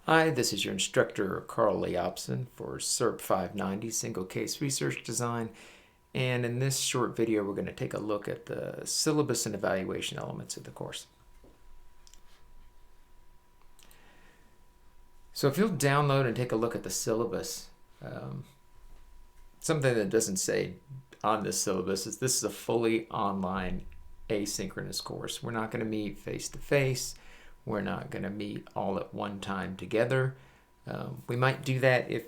Hi, this is your instructor, Carl Leopson for SERP 590, Single Case Research Design. And in this short video, we're going to take a look at the syllabus and evaluation elements of the course. So if you'll download and take a look at the syllabus, something that doesn't say on this syllabus is this is a fully online asynchronous course. We're not going to meet face-to-face. We're not going to meet all at one time together. We might do that if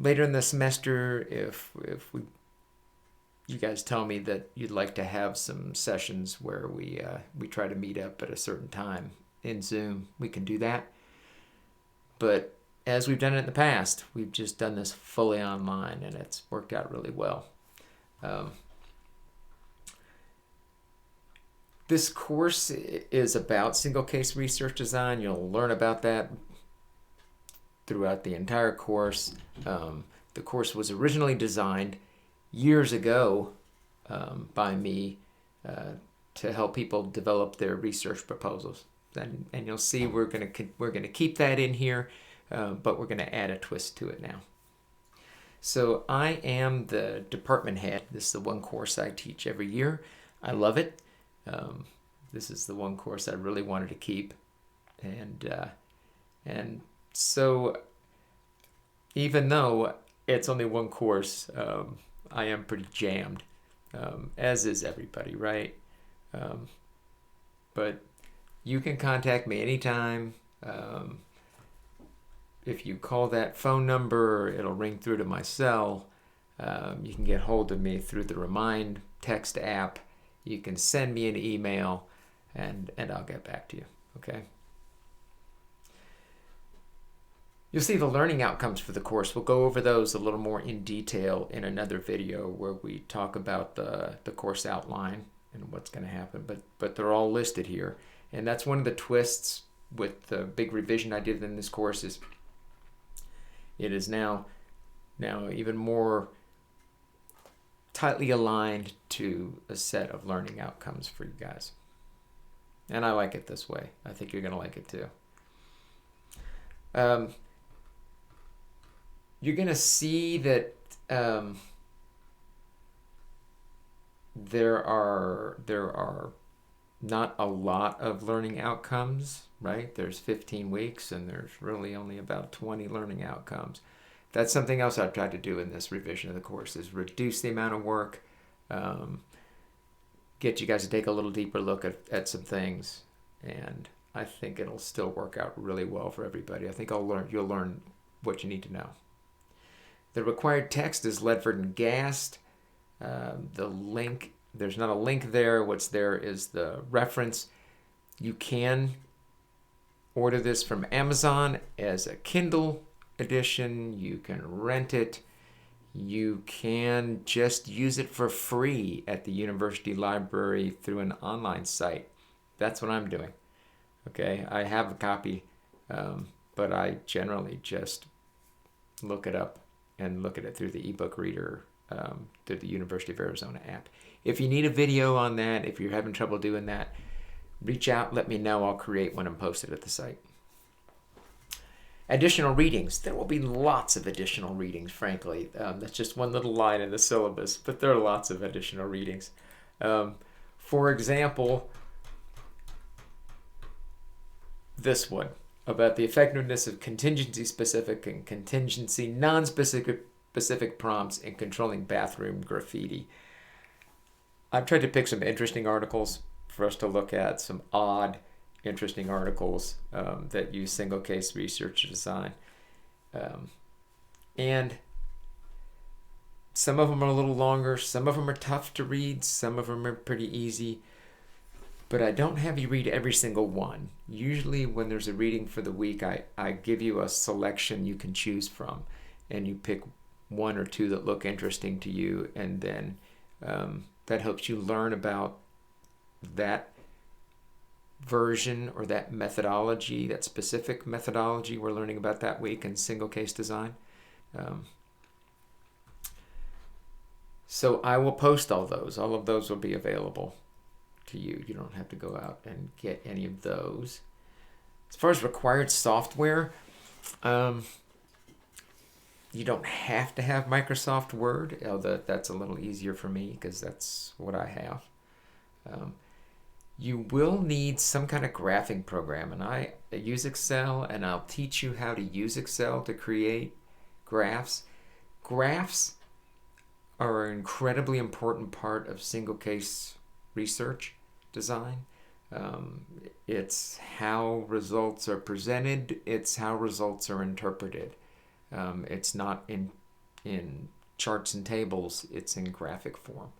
later in the semester, if you guys tell me that you'd like to have some sessions where we try to meet up at a certain time in Zoom, we can do that. But as we've done it in the past, we've just done this fully online, and it's worked out really well. This course is about single case research design. You'll learn about that throughout the entire course. The course was originally designed years ago by me to help people develop their research proposals. And you'll see we're gonna keep that in here, but we're gonna add a twist to it now. So I am the department head. This is the one course I teach every year. I love it. This is the one course I really wanted to keep, and so even though it's only one course, I am pretty jammed, as is everybody, right? But you can contact me anytime. If you call that phone number, it'll ring through to my cell. You can get hold of me through the Remind text app. You can send me an email, and I'll get back to you, okay? You'll see the learning outcomes for the course. We'll go over those a little more in detail in another video where we talk about the course outline and what's going to happen, but they're all listed here. And that's one of the twists with the big revision I did in this course is it is now even more tightly aligned to a set of learning outcomes for you guys. And I like it this way. I think you're going to like it too. You're going to see that there are not a lot of learning outcomes, right? There's 15 weeks and there's really only about 20 learning outcomes. That's something else I've tried to do in this revision of the course is reduce the amount of work, get you guys to take a little deeper look at some things, and I think it'll still work out really well for everybody. I think you'll learn what you need to know. The required text is Ledford and Gast. The link, there's not a link there. What's there is the reference. You can order this from Amazon as a Kindle edition. You can rent it. You can just use it for free at the university library through an online site. That's what I'm doing. Okay, I have a copy, but I generally just look it up and look at it through the ebook reader through the University of Arizona app. If you need a video on that, if you're having trouble doing that, reach out, let me know. I'll create one and post it at the site. Additional readings. There will be lots of additional readings, frankly. That's just one little line in the syllabus, but there are lots of additional readings. For example, this one about the effectiveness of contingency-specific and contingency non-specific prompts in controlling bathroom graffiti. I've tried to pick some interesting articles for us to look at, some odd, interesting articles that use single case research design. And some of them are a little longer, some of them are tough to read, some of them are pretty easy. But I don't have you read every single one. Usually when there's a reading for the week, I give you a selection you can choose from, and you pick one or two that look interesting to you, and then that helps you learn about that version or that methodology, that specific methodology we're learning about that week in single case design. So I will post all those. All of those will be available to you. You don't have to go out and get any of those. As far as required software, Um, you don't have to have Microsoft Word, although that's a little easier for me because that's what I have. Um, you will need some kind of graphing program, and I use Excel, and I'll teach you how to use Excel to create graphs. Graphs are an incredibly important part of single case research design. Um, it's how results are presented, it's how results are interpreted. It's not in charts and tables, it's in graphic form.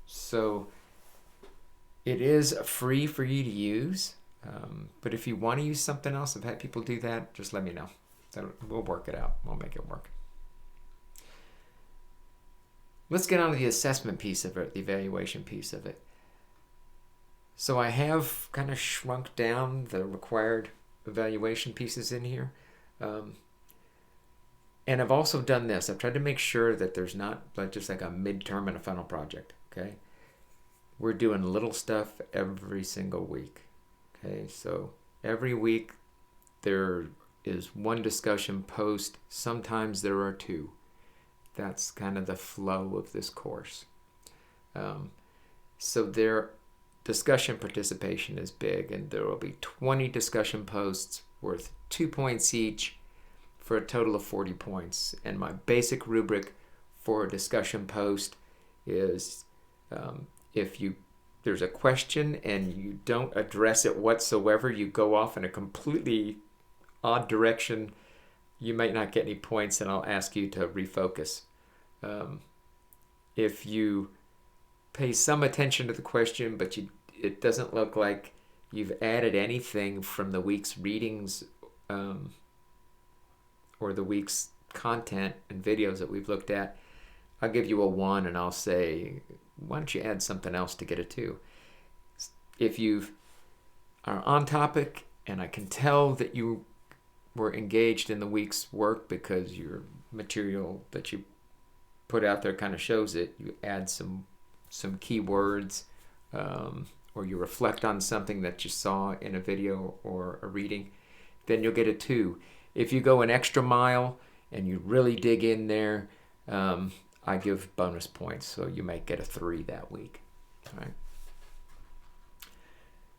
So it is free for you to use, but if you want to use something else, I've had people do that, just let me know. We'll work it out. We'll make it work. Let's get on to the assessment piece of it, the evaluation piece of it. So I have kind of shrunk down the required evaluation pieces in here. And I've also done this. I've tried to make sure that there's not just like a midterm and a final project, okay? We're doing little stuff every single week, okay? So every week there is one discussion post. Sometimes there are two. That's kind of the flow of this course. So their discussion participation is big, and there will be 20 discussion posts worth 2 points each for a total of 40 points. And my basic rubric for a discussion post is if there's a question and you don't address it whatsoever, you go off in a completely odd direction, you might not get any points, and I'll ask you to refocus. If you pay some attention to the question, but it doesn't look like you've added anything from the week's readings or the week's content and videos that we've looked at, I'll give you a 1, and I'll say, why don't you add something else to get a 2? If you are on topic and I can tell that you were engaged in the week's work because your material that you put out there kind of shows it, you add some keywords, or you reflect on something that you saw in a video or a reading, then you'll get a 2. If you go an extra mile and you really dig in there, I give bonus points, so you might get a 3 that week. All right.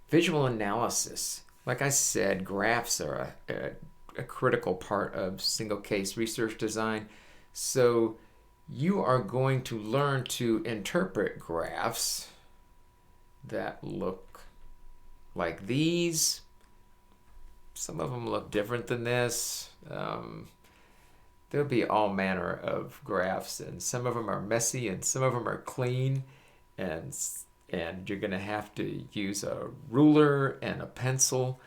Visual analysis. Like I said, graphs are a critical part of single case research design. So you are going to learn to interpret graphs that look like these. Some of them look different than this. There'll be all manner of graphs, and some of them are messy and some of them are clean, and you're going to have to use a ruler and a pencil.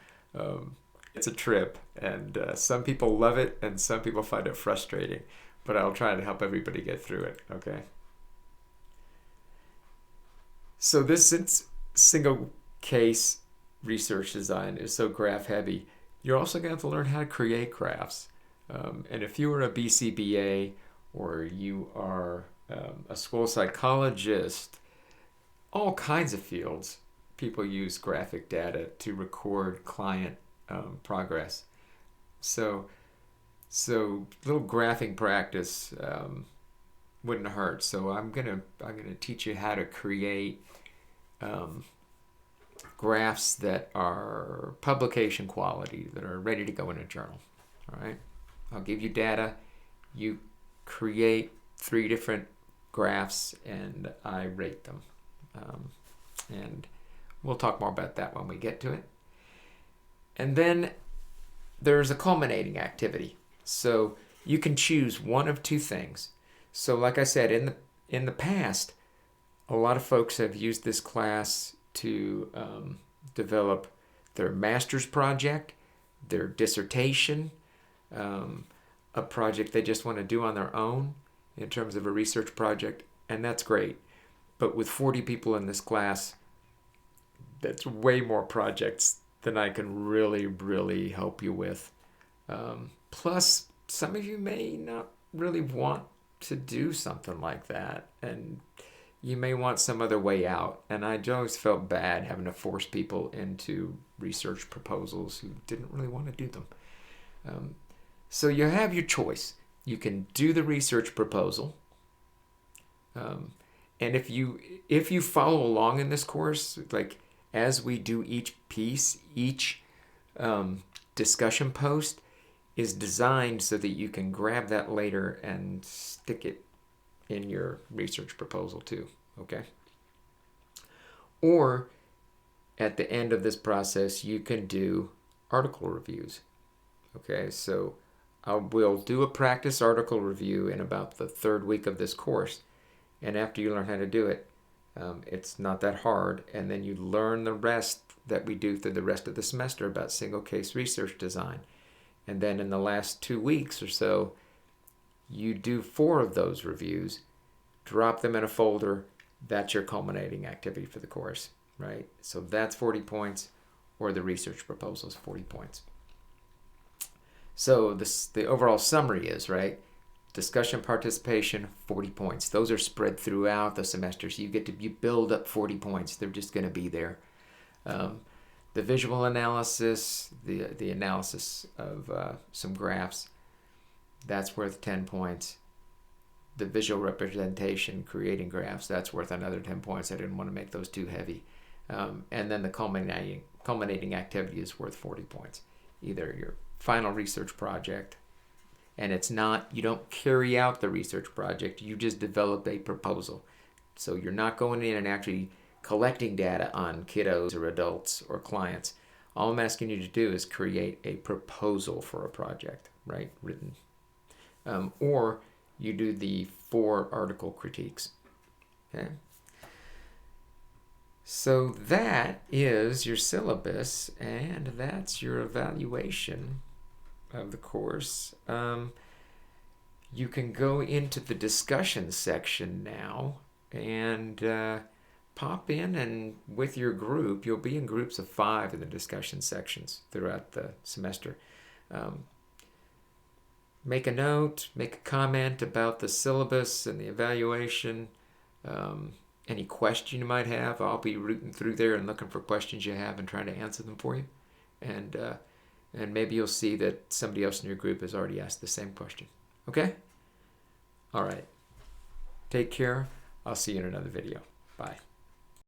It's a trip, and some people love it and some people find it frustrating, but I'll try to help everybody get through it, okay? So since single case research design is so graph heavy, you're also going to have to learn how to create graphs. And if you are a BCBA or you are a school psychologist, all kinds of fields, people use graphic data to record client progress. So little graphing practice wouldn't hurt. So I'm gonna teach you how to create graphs that are publication quality, that are ready to go in a journal. All right. I'll give you data. You create 3 different graphs, and I rate them. And we'll talk more about that when we get to it. And then there's a culminating activity. So you can choose one of 2 things. So like I said, in the past, a lot of folks have used this class to develop their master's project, their dissertation, a project they just want to do on their own in terms of a research project, and that's great. But with 40 people in this class, that's way more projects than I can really help you with. Plus, some of you may not really want to do something like that, and you may want some other way out. And I always felt bad having to force people into research proposals who didn't really want to do them. So you have your choice. You can do the research proposal. And if you follow along in this course, like as we do each piece, each discussion post is designed so that you can grab that later and stick it in your research proposal too, okay? Or at the end of this process, you can do article reviews, okay? So we'll do a practice article review in about the 3rd week of this course. And after you learn how to do it, it's not that hard. And then you learn the rest that we do through the rest of the semester about single case research design. And then in the last 2 weeks or so, you do 4 of those reviews, drop them in a folder. That's your culminating activity for the course, right? So that's 40 points, or the research proposal is 40 points. So the overall summary is, right, discussion participation, 40 points. Those are spread throughout the semester, so you build up 40 points. They're just going to be there. The visual analysis, the analysis of some graphs, that's worth 10 points. The visual representation, creating graphs, that's worth another 10 points. I didn't want to make those too heavy. And then the culminating activity is worth 40 points. Either your final research project, and it's not, you don't carry out the research project, you just develop a proposal. So you're not going in and actually collecting data on kiddos or adults or clients. All I'm asking you to do is create a proposal for a project, right, written. Or you do the 4 article critiques, okay? So that is your syllabus, and that's your evaluation of the course. You can go into the discussion section now and pop in, and with your group, you'll be in groups of 5 in the discussion sections throughout the semester. Make a note, make a comment about the syllabus and the evaluation. Any question you might have, I'll be rooting through there and looking for questions you have and trying to answer them for you. And maybe you'll see that somebody else in your group has already asked the same question. Okay? All right. Take care. I'll see you in another video. Bye.